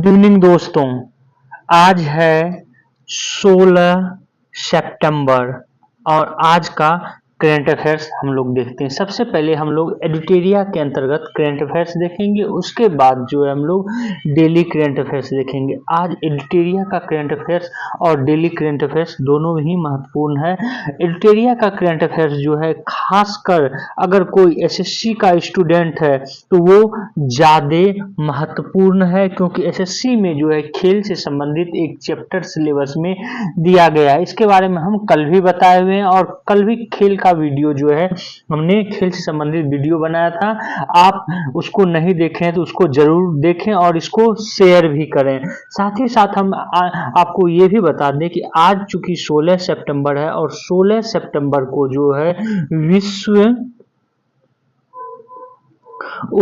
Good evening दोस्तों। आज है 16 सितंबर और आज का करंट अफेयर्स हम लोग देखते हैं। सबसे पहले हम लोग एडिटोरिया के अंतर्गत करंट अफेयर्स देखेंगे, उसके बाद जो है हम लोग डेली करंट अफेयर्स देखेंगे। आज एडिटोरिया का करंट अफेयर्स और डेली करंट अफेयर्स दोनों ही महत्वपूर्ण है। एडिटोरिया का करंट अफेयर्स जो है खासकर अगर कोई एसएससी का स्टूडेंट है तो वो ज़्यादा महत्वपूर्ण है, क्योंकि एसएससी में जो है खेल से संबंधित एक चैप्टर सिलेबस में दिया गया है। इसके बारे में हम कल भी बताए हुए हैं और कल भी खेल का वीडियो जो है हमने खेल से संबंधित वीडियो बनाया था। आप उसको नहीं देखे हैं तो उसको जरूर देखें और इसको शेयर भी करें। साथ ही साथ हम आपको ये भी बता दें कि आज चूंकि 16 सितंबर है और 16 सितंबर को जो है विश्व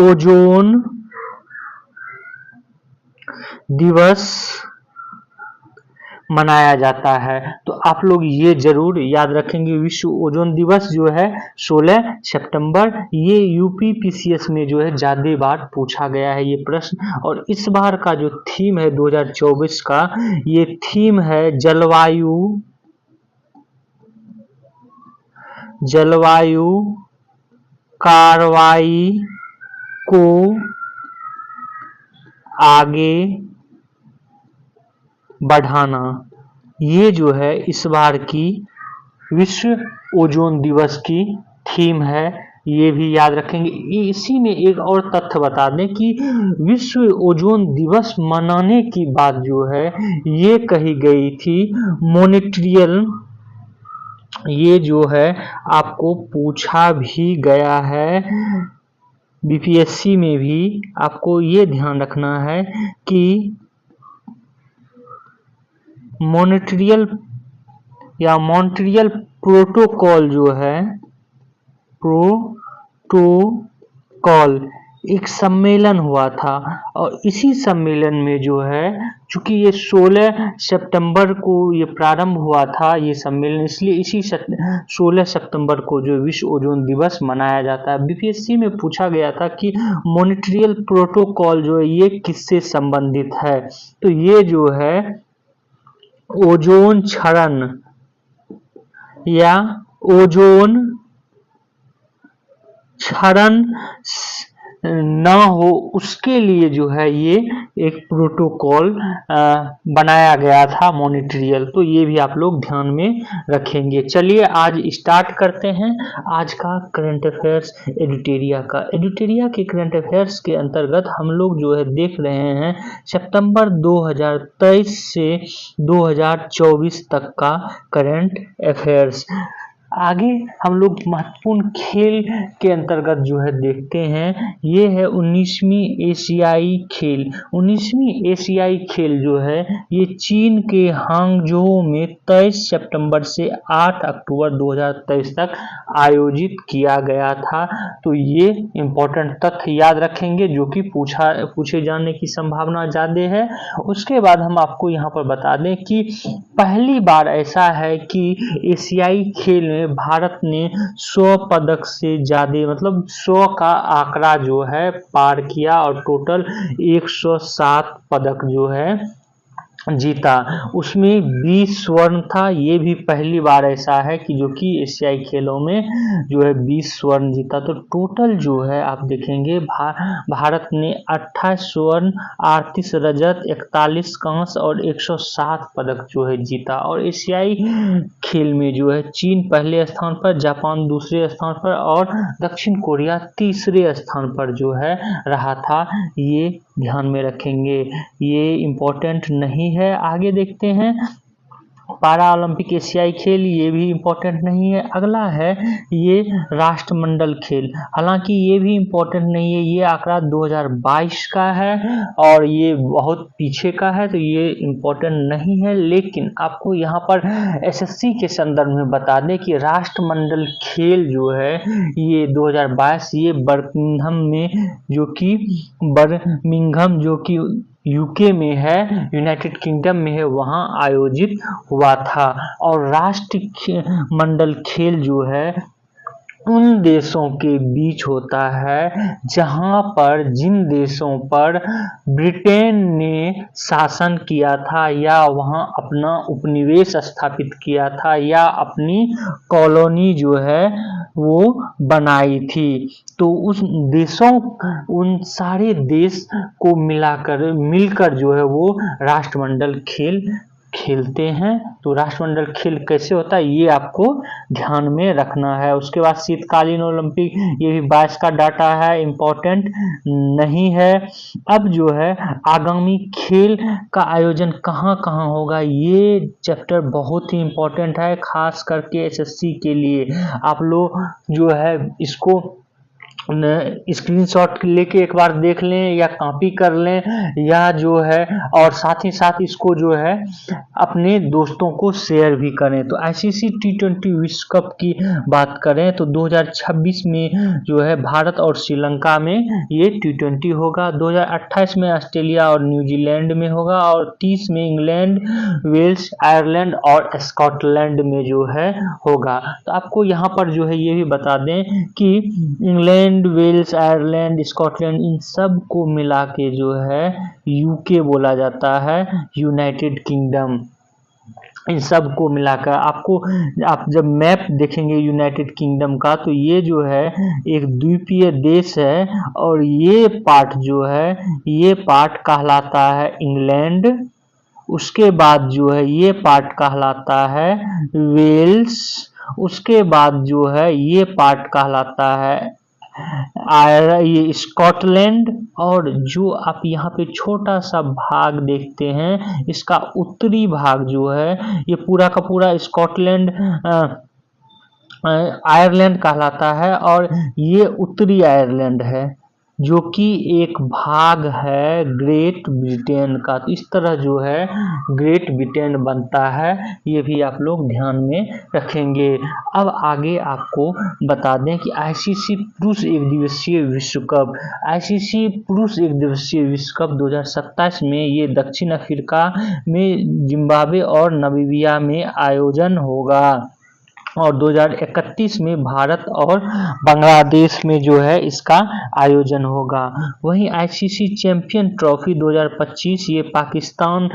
ओजोन दिवस मनाया जाता है। तो आप लोग ये जरूर याद रखेंगे, विश्व ओजोन दिवस जो है 16 सितंबर, ये यूपीपीसीएस में जो है ज्यादा बार पूछा गया है ये प्रश्न। और इस बार का जो थीम है 2024 का, ये थीम है जलवायु कार्रवाई को आगे बढ़ाना। ये जो है इस बार की विश्व ओजोन दिवस की थीम है, ये भी याद रखेंगे। इसी में एक और तथ्य बता दें कि विश्व ओजोन दिवस मनाने की बात जो है ये कही गई थी मॉनिट्रियल, ये जो है आपको पूछा भी गया है बीपीएससी में भी। आपको ये ध्यान रखना है कि मॉनिट्रियल या मॉन्ट्रियल प्रोटोकॉल जो है, प्रोटोकॉल एक सम्मेलन हुआ था और इसी सम्मेलन में जो है चूंकि ये 16 सितंबर को ये प्रारंभ हुआ था ये सम्मेलन, इसलिए इसी 16 सितंबर को जो विश्व ओजोन दिवस मनाया जाता है। बीपीएससी में पूछा गया था कि मॉनिट्रियल प्रोटोकॉल जो है ये किससे संबंधित है, तो ये जो है ओजोन क्षरण या ओजोन क्षरण न हो उसके लिए जो है ये एक प्रोटोकॉल बनाया गया था मॉनिट्रियल। तो ये भी आप लोग ध्यान में रखेंगे। चलिए आज स्टार्ट करते हैं आज का करंट अफेयर्स एडिटोरिया का। एडिटोरिया के करंट अफेयर्स के अंतर्गत हम लोग जो है देख रहे हैं सितंबर 2023 से 2024 तक का करंट अफेयर्स। आगे हम लोग महत्वपूर्ण खेल के अंतर्गत जो है देखते हैं, ये है 19वीं एशियाई खेल। 19वीं एशियाई खेल जो है ये चीन के हांगझोउ में 23 सितंबर से 8 अक्टूबर 2023 तक आयोजित किया गया था। तो ये इम्पोर्टेंट तथ्य याद रखेंगे जो कि पूछे जाने की संभावना ज्यादा है। उसके बाद हम आपको यहाँ पर बता दें कि पहली बार ऐसा है कि एशियाई खेल में भारत ने 100 पदक से ज्यादा, मतलब 100 का आंकड़ा जो है पार किया और टोटल 107 पदक जो है जीता। उसमें 20 स्वर्ण था, ये भी पहली बार ऐसा है कि जो कि एशियाई खेलों में जो है 20 स्वर्ण जीता। तो टोटल जो है आप देखेंगे भारत ने 28 स्वर्ण, 38 रजत, 41 कांस्य और 107 पदक जो है जीता। और एशियाई खेल में जो है चीन पहले स्थान पर, जापान दूसरे स्थान पर और दक्षिण कोरिया तीसरे स्थान पर जो है रहा था। ये ध्यान में रखेंगे, ये इम्पोर्टेंट नहीं है। आगे देखते हैं पारा ओलंपिक एशियाई खेल, ये भी इम्पोर्टेंट नहीं है। अगला है ये राष्ट्रमंडल खेल, हालांकि ये भी इम्पोर्टेंट नहीं है, ये आंकड़ा 2022 का है और ये बहुत पीछे का है, तो ये इम्पोर्टेंट नहीं है। लेकिन आपको यहाँ पर एसएससी के संदर्भ में बता दें कि राष्ट्रमंडल खेल जो है ये 2022 ये बर्मिंघम जो कि यूके में है, यूनाइटेड किंगडम में है, वहां आयोजित हुआ था। और राष्ट्रमंडल खेल जो है उन देशों के बीच होता है जहां पर जिन देशों पर ब्रिटेन ने शासन किया था या वहां अपना उपनिवेश स्थापित किया था या अपनी कॉलोनी जो है वो बनाई थी। तो उस देशों उन सारे देश को मिलकर जो है वो राष्ट्रमंडल खेल खेलते हैं। तो राष्ट्रमंडल खेल कैसे होता है ये आपको ध्यान में रखना है। उसके बाद शीतकालीन ओलंपिक, ये भी 22 का डाटा है, इम्पोर्टेंट नहीं है। अब जो है आगामी खेल का आयोजन कहाँ कहाँ होगा, ये चैप्टर बहुत ही इम्पोर्टेंट है, खास करके एसएससी के लिए। आप लोग जो है इसको स्क्रीनशॉट लेके एक बार देख लें या कॉपी कर लें या जो है, और साथ ही साथ इसको जो है अपने दोस्तों को शेयर भी करें। तो आईसीसी टी20 विश्व कप की बात करें तो 2026 में जो है भारत और श्रीलंका में ये टी20 होगा। 2028 में ऑस्ट्रेलिया और न्यूजीलैंड में होगा और 30 में इंग्लैंड, वेल्स, आयरलैंड और स्कॉटलैंड में जो है होगा। तो आपको यहाँ पर जो है ये भी बता दें कि इंग्लैंड, वेल्स, आयरलैंड, स्कॉटलैंड, इन सब को मिला के जो है यूके बोला जाता है, यूनाइटेड किंगडम। इन सब को मिलाकर आप जब मैप देखेंगे यूनाइटेड किंगडम का तो ये जो है एक द्वीपीय देश है और ये पार्ट जो है ये पार्ट कहलाता है इंग्लैंड। उसके बाद जो है ये पार्ट कहलाता है वेल्स। उसके बाद जो है ये पार्ट कहलाता है ये स्कॉटलैंड। और जो आप यहाँ पे छोटा सा भाग देखते हैं इसका उत्तरी भाग जो है ये पूरा का पूरा स्कॉटलैंड आयरलैंड कहलाता है और ये उत्तरी आयरलैंड है जो कि एक भाग है ग्रेट ब्रिटेन का। तो इस तरह जो है ग्रेट ब्रिटेन बनता है, ये भी आप लोग ध्यान में रखेंगे। अब आगे आपको बता दें कि आईसीसी पुरुष एक दिवसीय विश्व कप, आईसीसी पुरुष एक दिवसीय विश्व कप 2027 में ये दक्षिण अफ्रीका में, जिम्बाब्वे और नामीबिया में आयोजन होगा और 2031 में भारत और बांग्लादेश में जो है इसका आयोजन होगा। वहीं आईसीसी चैंपियन ट्रॉफी 2025 ये पाकिस्तान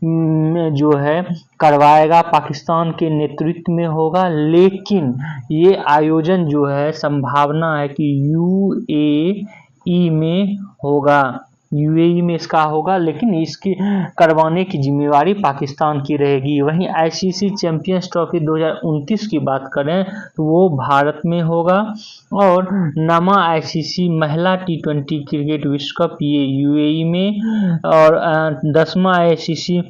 में जो है करवाएगा, पाकिस्तान के नेतृत्व में होगा, लेकिन ये आयोजन जो है संभावना है कि यूएई में होगा, यूएई में इसका होगा, लेकिन इसकी करवाने की जिम्मेवारी पाकिस्तान की रहेगी। वहीं आईसीसी चैंपियंस ट्रॉफी 2029 की बात करें तो वो भारत में होगा और नमा आईसीसी महिला टी20 क्रिकेट विश्व कप ये यूएई में और 10वां आईसीसी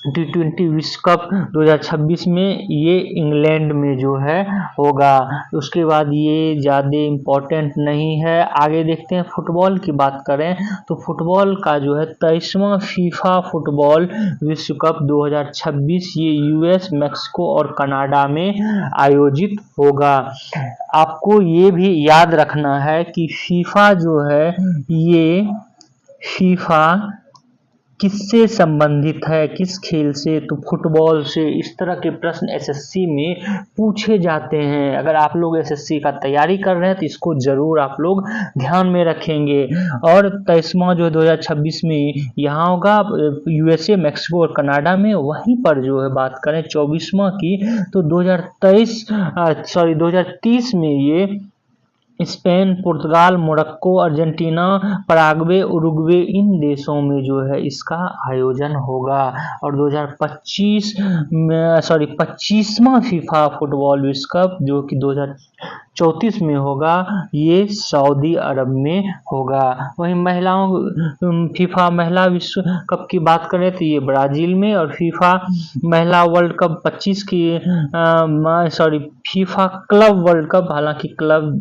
टी20 विश्व कप 2026 में ये इंग्लैंड में जो है होगा। उसके बाद ये ज़्यादा इम्पोर्टेंट नहीं है। आगे देखते हैं फुटबॉल की बात करें तो फुटबॉल का जो है 23वां फीफा फुटबॉल विश्व कप 2026 ये यूएस, मैक्सिको और कनाडा में आयोजित होगा। आपको ये भी याद रखना है कि फीफा जो है ये फीफा किससे संबंधित है, किस खेल से, तो फुटबॉल से। इस तरह के प्रश्न एसएससी में पूछे जाते हैं। अगर आप लोग एसएससी का तैयारी कर रहे हैं तो इसको जरूर आप लोग ध्यान में रखेंगे। और 23वां जो 2026 में यहाँ होगा यूएसए, मैक्सिको और कनाडा में। वहीं पर जो है बात करें 24वां की तो 2030 में ये स्पेन, पुर्तगाल, मोरक्को, अर्जेंटीना, पराग्वे, उरुग्वे, इन देशों में जो है इसका आयोजन होगा। और 25वां फीफा फुटबॉल विश्व कप जो कि 2034 में होगा ये सऊदी अरब में होगा। वहीं महिलाओं फीफा महिला विश्व कप की बात करें तो ये ब्राजील में, और फीफा महिला वर्ल्ड कप 25 की फीफा क्लब वर्ल्ड कप, हालांकि क्लब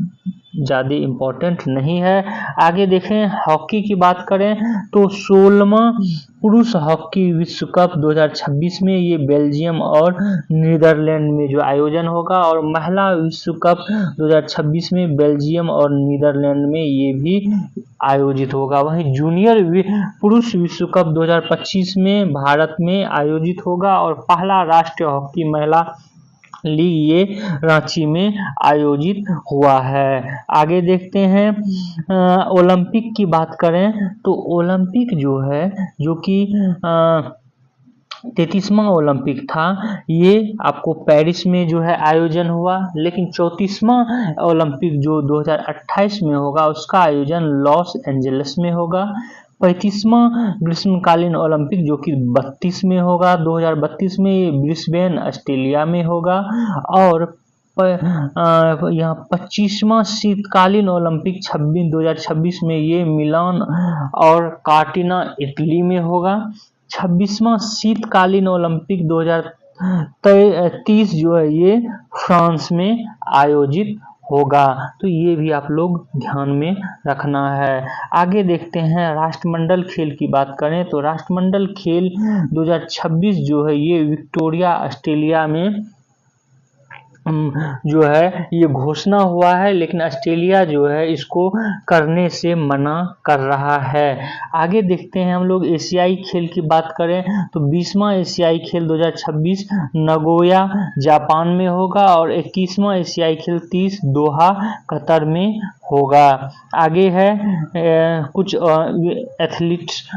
ज़्यादा इम्पोर्टेंट नहीं है। आगे देखें हॉकी की बात करें तो 16वां पुरुष हॉकी विश्व कप 2026 में ये बेल्जियम और नीदरलैंड में जो आयोजन होगा। और महिला विश्व कप 2026 में बेल्जियम और नीदरलैंड में ये भी आयोजित होगा। वहीं जूनियर पुरुष विश्व कप 2025 में भारत में आयोजित होगा और पहला राष्ट्रीय हॉकी महिला लीग ये रांची में आयोजित हुआ है। आगे देखते हैं ओलंपिक की बात करें तो ओलंपिक जो है जो कि 33वां ओलंपिक था, ये आपको पेरिस में जो है आयोजन हुआ, लेकिन 34वां ओलंपिक जो 2028 में होगा उसका आयोजन लॉस एंजलिस में होगा। 35वां ग्रीष्मकालीन ओलंपिक जो कि 32 में होगा 2032 में ब्रिस्बेन ऑस्ट्रेलिया में होगा। और यहाँ 25वां शीतकालीन ओलंपिक 2026 में ये मिलान और कार्टिना इटली में होगा। 26वां शीतकालीन ओलंपिक 2030 जो है ये फ्रांस में आयोजित होगा। तो ये भी आप लोग ध्यान में रखना है। आगे देखते हैं राष्ट्रमंडल खेल की बात करें तो राष्ट्रमंडल खेल 2026 जो है ये विक्टोरिया ऑस्ट्रेलिया में जो है ये घोषणा हुआ है, लेकिन ऑस्ट्रेलिया जो है इसको करने से मना कर रहा है। आगे देखते हैं हम लोग एशियाई खेल की बात करें तो 20वां एशियाई खेल 2026 नगोया जापान में होगा और 21वां एशियाई खेल 30 दोहा कतर में होगा। आगे है कुछ एथलीट्स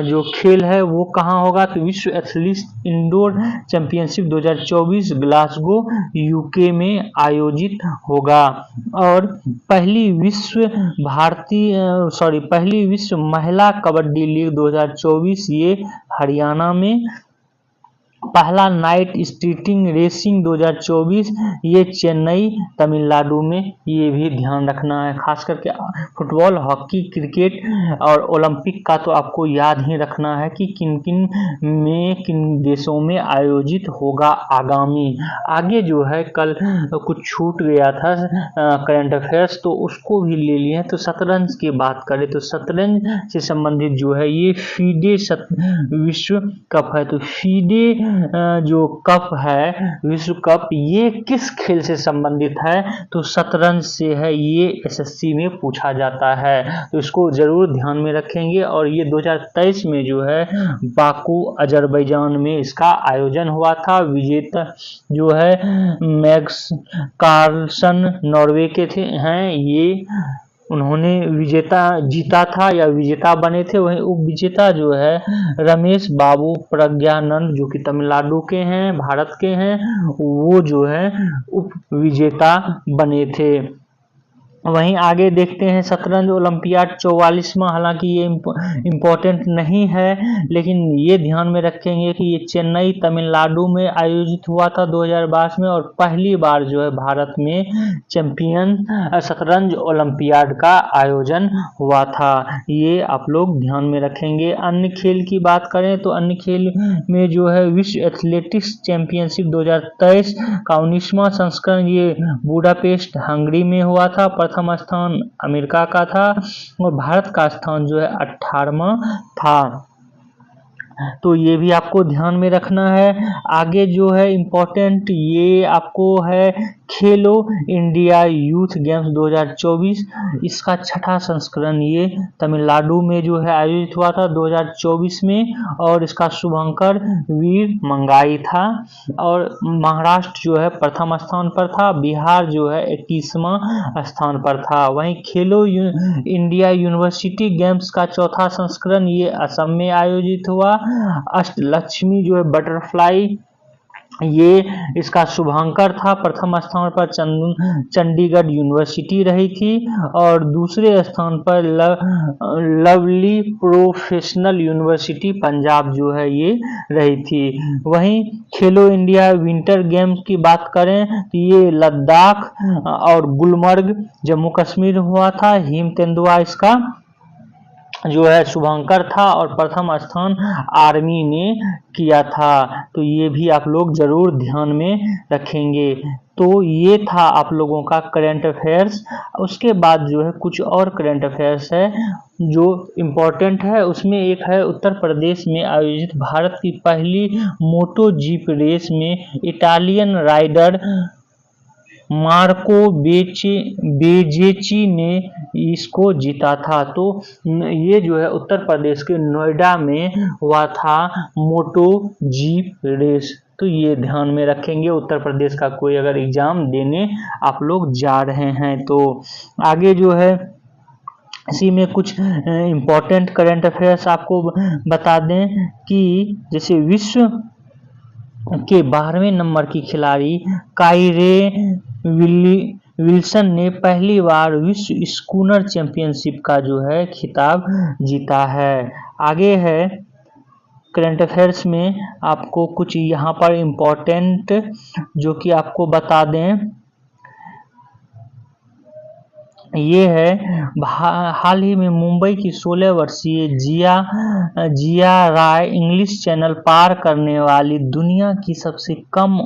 जो खेल है वो कहाँ होगा तो विश्व athletes indoor championship 2024 Glasgow UK में आयोजित होगा। और पहली विश्व महिला कबड्डी लीग 2024 ये हरियाणा में। पहला नाइट स्ट्रीटिंग रेसिंग 2024 ये चेन्नई तमिलनाडु में। ये भी ध्यान रखना है, खास करके फुटबॉल, हॉकी, क्रिकेट और ओलंपिक का तो आपको याद ही रखना है कि किन देशों में आयोजित होगा आगामी। आगे जो है कल कुछ छूट गया था करंट अफेयर्स, तो उसको भी ले लिए। तो शतरंज की बात करें तो शतरंज से संबंधित जो है ये फीडे विश्व कप है। तो फीडे जो कप है विश्व कप, ये किस खेल से संबंधित है तो शतरंज से है। ये एसएससी में पूछा जाता है, तो इसको जरूर ध्यान में रखेंगे। और ये 2023 में जो है बाकू अजरबैजान में इसका आयोजन हुआ था। विजेता जो है मैग्स कार्लसन नॉर्वे के हैं, ये उन्होंने जीता था या विजेता बने थे। वहीं उप विजेता जो है रमेश बाबू प्रज्ञानंद जो कि तमिलनाडु के हैं, भारत के हैं, वो जो है उप विजेता बने थे। वहीं आगे देखते हैं शतरंज ओलंपियाड 44वां, हालांकि ये इम्पोर्टेंट नहीं है, लेकिन ये ध्यान में रखेंगे कि ये चेन्नई तमिलनाडु में आयोजित हुआ था 2022 में। और पहली बार जो है भारत में चैंपियन शतरंज ओलंपियाड का आयोजन हुआ था। ये आप लोग ध्यान में रखेंगे। अन्य खेल की बात करें तो अन्य खेल में जो है विश्व एथलेटिक्स चैंपियनशिप 2023 का 19वां संस्करण ये बुडापेस्ट हंगरी में हुआ था। प्रथम स्थान अमेरिका का था और भारत का स्थान जो है 18वां था। तो ये भी आपको ध्यान में रखना है। आगे जो है इम्पोर्टेंट ये आपको है खेलो इंडिया यूथ गेम्स 2024, इसका 6ठा संस्करण ये तमिलनाडु में जो है आयोजित हुआ था 2024 में। और इसका शुभंकर वीर मंगाई था। और महाराष्ट्र जो है प्रथम स्थान पर था, बिहार जो है 21वां स्थान पर था। वहीं खेलो इंडिया यूनिवर्सिटी गेम्स का 4था संस्करण ये असम में आयोजित हुआ। अष्टलक्ष्मी जो है बटरफ्लाई, ये इसका शुभांकर था। प्रथम स्थान पर चंडीगढ़ यूनिवर्सिटी रही थी और दूसरे स्थान पर लवली प्रोफेशनल यूनिवर्सिटी पंजाब जो है ये रही थी। वहीं खेलो इंडिया विंटर गेम्स की बात करें तो ये लद्दाख और गुलमर्ग जम्मू कश्मीर हुआ था। हिम तेंदुआ इसका जो है शुभंकर था और प्रथम स्थान आर्मी ने किया था। तो ये भी आप लोग जरूर ध्यान में रखेंगे। तो ये था आप लोगों का करंट अफेयर्स। उसके बाद जो है कुछ और करंट अफेयर्स है जो इम्पोर्टेंट है। उसमें एक है उत्तर प्रदेश में आयोजित भारत की पहली मोटो जीप रेस में इटालियन राइडर मार्को बेजेची ने इसको जीता था। तो ये जो है उत्तर प्रदेश के नोएडा में हुआ था मोटो जीप रेस। तो ये ध्यान में रखेंगे उत्तर प्रदेश का कोई अगर एग्जाम देने आप लोग जा रहे हैं तो। आगे जो है इसी में कुछ इम्पोर्टेंट करंट अफेयर्स आपको बता दें कि जैसे विश्व के 12वें नंबर की खिलाड़ी काइरे विल्सन ने पहली बार विश्व स्कूनर चैंपियनशिप का जो है खिताब जीता है। आगे है करंट अफेयर्स में आपको कुछ यहाँ पर इम्पोर्टेंट जो कि आपको बता दें, ये है हाल ही में मुंबई की 16 वर्षीय जिया राय इंग्लिश चैनल पार करने वाली दुनिया की सबसे कम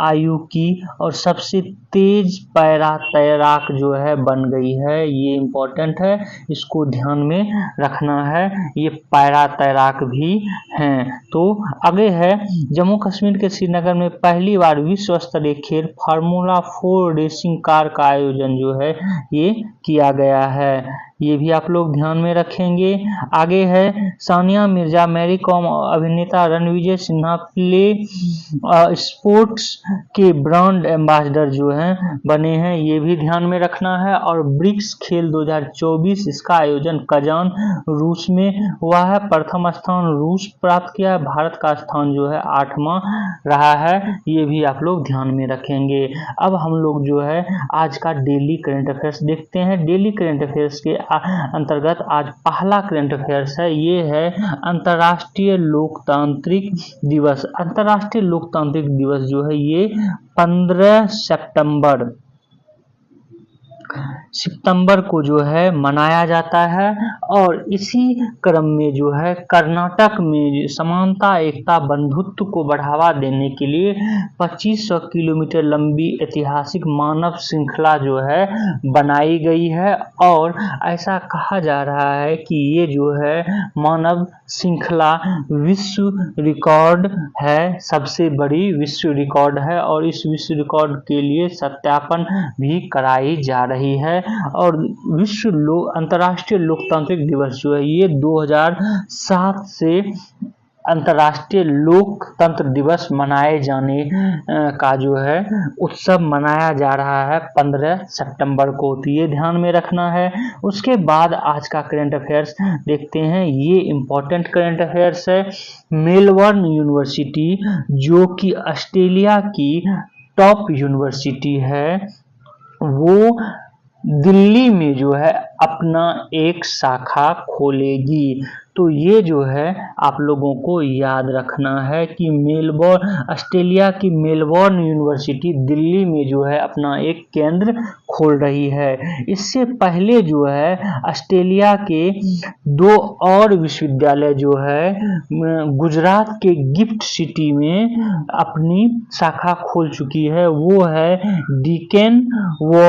आयु की और सबसे तेज पैरा तैराक जो है बन गई है। ये इम्पोर्टेंट है, इसको ध्यान में रखना है, ये पैरा तैराक भी हैं। तो आगे है जम्मू कश्मीर के श्रीनगर में पहली बार विश्व स्तरीय खेल फार्मूला 4 रेसिंग कार का आयोजन जो है ये किया गया है, ये भी आप लोग ध्यान में रखेंगे। आगे है सानिया मिर्जा, मैरी कॉम, अभिनेता रणविजय सिन्हा प्ले स्पोर्ट्स के ब्रांड एम्बेसडर जो हैं बने हैं, ये भी ध्यान में रखना है। और ब्रिक्स खेल 2024 इसका आयोजन कजान रूस में हुआ है, प्रथम स्थान रूस प्राप्त किया है, भारत का स्थान जो है 8वां रहा है, ये भी आप लोग ध्यान में रखेंगे। अब हम लोग जो है आज का डेली करंट अफेयर्स देखते हैं। डेली करंट अफेयर्स के अंतर्गत आज पहला करंट अफेयर्स है, ये है अंतर्राष्ट्रीय लोकतांत्रिक दिवस। अंतर्राष्ट्रीय लोकतांत्रिक दिवस जो है ये 15 सितंबर को जो है मनाया जाता है। और इसी क्रम में जो है कर्नाटक में समानता, एकता, बंधुत्व को बढ़ावा देने के लिए 2500 किलोमीटर लंबी ऐतिहासिक मानव श्रृंखला जो है बनाई गई है। और ऐसा कहा जा रहा है कि ये जो है मानव श्रृंखला विश्व रिकॉर्ड है, सबसे बड़ी विश्व रिकॉर्ड है और इस विश्व रिकॉर्ड के लिए सत्यापन भी कराई जा रही है। और अंतर्राष्ट्रीय लोकतांत्रिक दिवस जो है ये 2007 से अंतर्राष्ट्रीय लोकतंत्र दिवस मनाए जाने का जो है उत्सव मनाया जा रहा है 15 सितंबर को, तो ये ध्यान में रखना है। उसके बाद आज का करंट अफेयर्स देखते हैं, ये इम्पोर्टेंट करंट अफेयर्स है। मेलबर्न यूनिवर्सिटी जो कि ऑस्ट्रेलिया की टॉप यूनिवर्सिटी है, वो दिल्ली में जो है अपना एक शाखा खोलेगी। तो ये जो है आप लोगों को याद रखना है कि ऑस्ट्रेलिया की मेलबर्न यूनिवर्सिटी दिल्ली में जो है अपना एक केंद्र खोल रही है। इससे पहले जो है ऑस्ट्रेलिया के 2 और विश्वविद्यालय जो है गुजरात के गिफ्ट सिटी में अपनी शाखा खोल चुकी है, वो है डीकेन व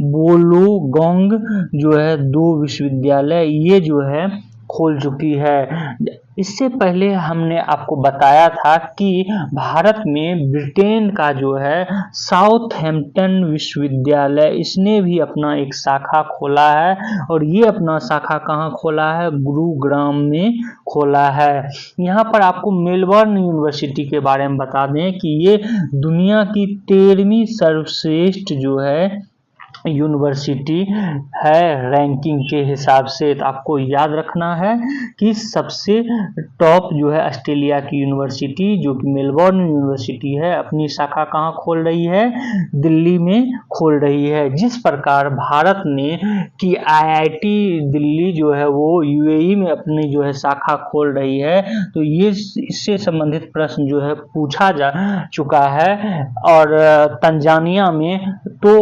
बोलुगोंग जो है 2 विश्वविद्यालय ये जो है खोल चुकी है। इससे पहले हमने आपको बताया था कि भारत में ब्रिटेन का जो है साउथहैम्पटन विश्वविद्यालय, इसने भी अपना एक शाखा खोला है और ये अपना शाखा कहाँ खोला है, गुरुग्राम में खोला है। यहाँ पर आपको मेलबर्न यूनिवर्सिटी के बारे में बता दें कि ये दुनिया की 13वीं सर्वश्रेष्ठ जो है यूनिवर्सिटी है रैंकिंग के हिसाब से। तो आपको याद रखना है कि सबसे टॉप जो है ऑस्ट्रेलिया की यूनिवर्सिटी जो कि मेलबर्न यूनिवर्सिटी है, अपनी शाखा कहाँ खोल रही है, दिल्ली में खोल रही है। जिस प्रकार भारत ने कि IIT दिल्ली जो है वो UAE में अपनी जो है शाखा खोल रही है, तो ये इससे संबंधित प्रश्न जो है पूछा जा चुका है। और तंजानिया में तो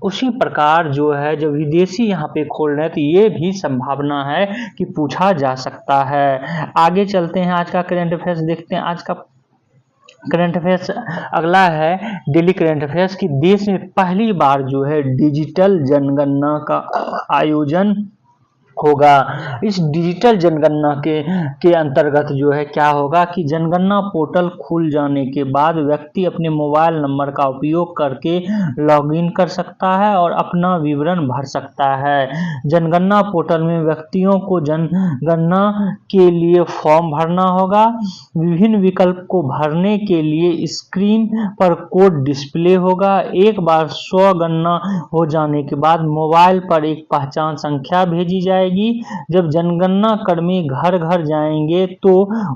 उसी प्रकार जो है जब विदेशी यहाँ पे खोल रहे हैं तो ये भी संभावना है कि पूछा जा सकता है। आगे चलते हैं, आज का करंट अफेयर्स देखते हैं। आज का करंट अफेयर्स अगला है डेली करंट अफेयर्स की देश में पहली बार जो है डिजिटल जनगणना का आयोजन होगा। इस डिजिटल जनगणना के अंतर्गत जो है क्या होगा कि जनगणना पोर्टल खुल जाने के बाद व्यक्ति अपने मोबाइल नंबर का उपयोग करके लॉगिन कर सकता है और अपना विवरण भर सकता है। जनगणना पोर्टल में व्यक्तियों को जनगणना के लिए फॉर्म भरना होगा। विभिन्न विकल्प को भरने के लिए स्क्रीन पर कोड डिस्प्ले होगा। एक बार स्वगणना हो जाने के बाद मोबाइल पर एक पहचान संख्या भेजी जाएगी। जब जनगणना कर्मी घर घर जाएंगे तो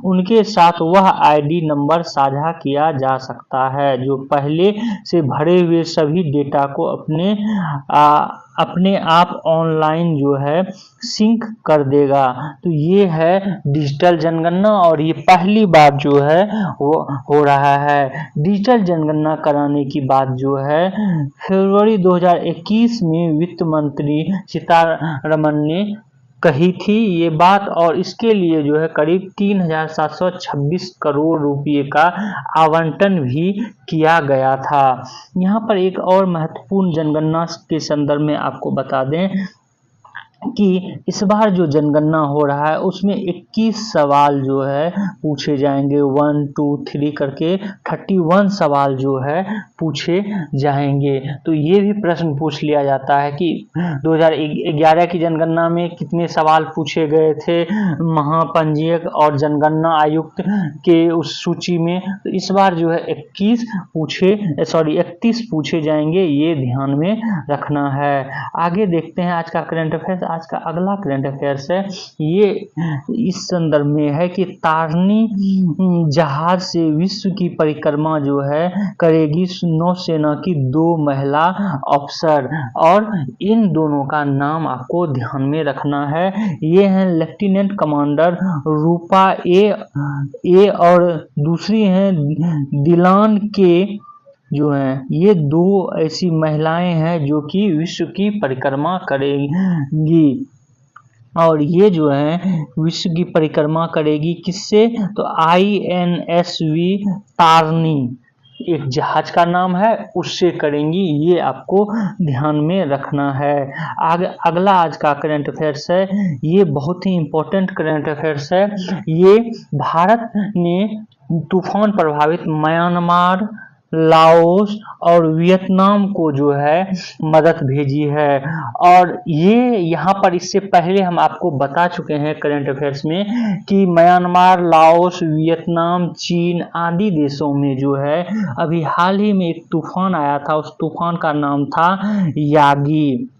उनके साथ वह आईडी नंबर साझा किया जा सकता है जो पहले से भरे हुए सभी डेटा को अपने आप ऑनलाइन जो है सिंक कर देगा। तो ये है डिजिटल जनगणना और ये पहली बार जो है वो हो रहा है। डिजिटल जनगणना कराने की बात जो है फरवरी 2021 में वित्त मंत्री सीतारमण ने कही थी ये बात, और इसके लिए जो है करीब 3,726 करोड़ रुपए का आवंटन भी किया गया था। यहाँ पर एक और महत्वपूर्ण जनगणना के संदर्भ में आपको बता दें कि इस बार जो जनगणना हो रहा है उसमें 21 सवाल जो है पूछे जाएंगे। 1 2 3 करके 31 सवाल जो है पूछे जाएंगे। तो ये भी प्रश्न पूछ लिया जाता है कि 2011 की जनगणना में कितने सवाल पूछे गए थे महापंजीयक और जनगणना आयुक्त के उस सूची में। तो इस बार जो है 31 पूछे जाएंगे, ये ध्यान में रखना है। आगे देखते हैं आज का करंट अफेयर्स। आज का अगला करंट अफेयर्स है ये इस संदर्भ में है कि तारनी जहाज से विश्व की परिक्रमा जो है करेगी नौसेना की 2 महिला अफसर, और इन दोनों का नाम आपको ध्यान में रखना है। ये हैं लेफ्टिनेंट कमांडर रूपा ए और दूसरी हैं दिलान के जो हैं। ये 2 ऐसी महिलाएं हैं जो कि विश्व की परिक्रमा करेंगी, और ये जो है विश्व की परिक्रमा करेगी किससे, तो INSV तारनी एक जहाज का नाम है उससे करेंगी, ये आपको ध्यान में रखना है। अगला आज का करंट अफेयर्स है, ये बहुत ही इम्पोर्टेंट करंट अफेयर्स है। ये भारत ने तूफान प्रभावित म्यांमार, लाओस और वियतनाम को जो है मदद भेजी है, और ये यहाँ पर इससे पहले हम आपको बता चुके हैं करंट अफेयर्स में कि म्यांमार, लाओस, वियतनाम, चीन आदि देशों में जो है अभी हाल ही में एक तूफान आया था। उस तूफान का नाम था यागी,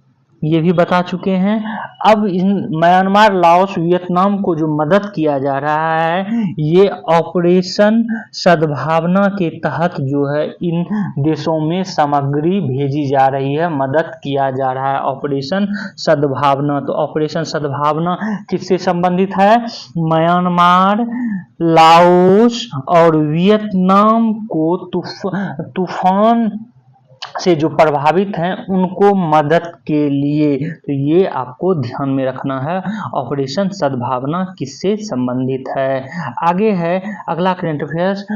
ये भी बता चुके हैं। अब इन म्यांमार, लाओस, वियतनाम को जो मदद किया जा रहा है ये ऑपरेशन सद्भावना के तहत जो है इन देशों में सामग्री भेजी जा रही है, मदद किया जा रहा है ऑपरेशन सद्भावना। तो ऑपरेशन सद्भावना किससे संबंधित है, म्यांमार, लाओस और वियतनाम को तूफान से जो प्रभावित हैं उनको मदद के लिए। तो ये आपको ध्यान में रखना है ऑपरेशन सद्भावना किससे संबंधित है। आगे है अगला करंट अफेयर्स,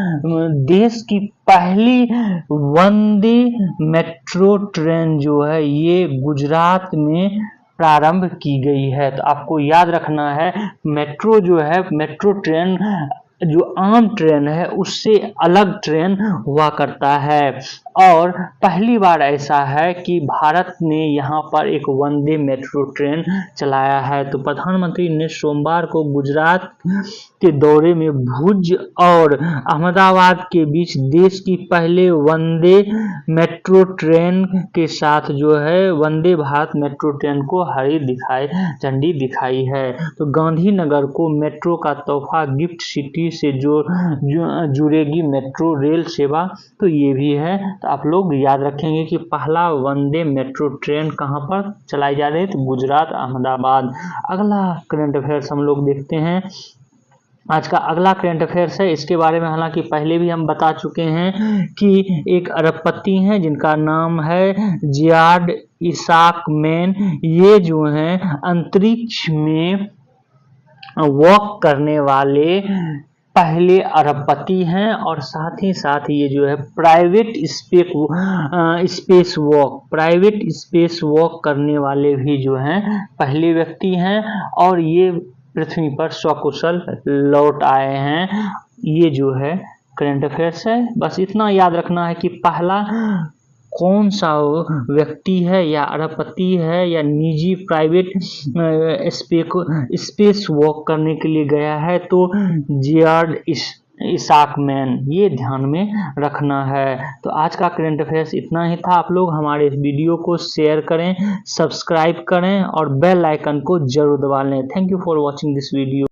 देश की पहली वंदे मेट्रो ट्रेन जो है ये गुजरात में प्रारंभ की गई है। तो आपको याद रखना है मेट्रो जो है, मेट्रो ट्रेन जो आम ट्रेन है उससे अलग ट्रेन हुआ करता है, और पहली बार ऐसा है कि भारत ने यहाँ पर एक वंदे मेट्रो ट्रेन चलाया है। तो प्रधानमंत्री ने सोमवार को गुजरात के दौरे में भुज और अहमदाबाद के बीच देश की पहले वंदे मेट्रो ट्रेन के साथ जो है वंदे भारत मेट्रो ट्रेन को हरी झंडी दिखाई है। तो गांधीनगर को मेट्रो का तोहफा, गिफ्ट सिटी से जुड़ेगी मेट्रो रेल सेवा। तो ये भी है, तो आप लोग याद रखेंगे कि पहला वंदे मेट्रो ट्रेन कहाँ पर चलाई जा रही है, तो गुजरात, अहमदाबाद। अगला करंट अफेयर्स हम लोग देखते हैं। आज का अगला करंट अफेयर्स है, इसके बारे में हालांकि पहले भी हम बता चुके हैं कि एक अरबपति हैं जिनका नाम है जियाड इसाक मैन। ये जो हैं अंतरिक्ष में वॉक करने वाले पहले अरबपति हैं और साथ ही साथ ये जो है प्राइवेट स्पेस वॉक करने वाले भी जो हैं पहले व्यक्ति हैं और ये पृथ्वी पर सकुशल लौट आए हैं। ये जो है करंट अफेयर्स है। बस इतना याद रखना है कि पहला कौन सा व्यक्ति है या अरबपति है या निजी प्राइवेट स्पेस वॉक करने के लिए गया है, तो जियार्ड इसाक मैन, ये ध्यान में रखना है। तो आज का करंट अफेयर्स इतना ही था। आप लोग हमारे इस वीडियो को शेयर करें, सब्सक्राइब करें और बेल आइकन को जरूर दबा लें। Thank you for watching this video.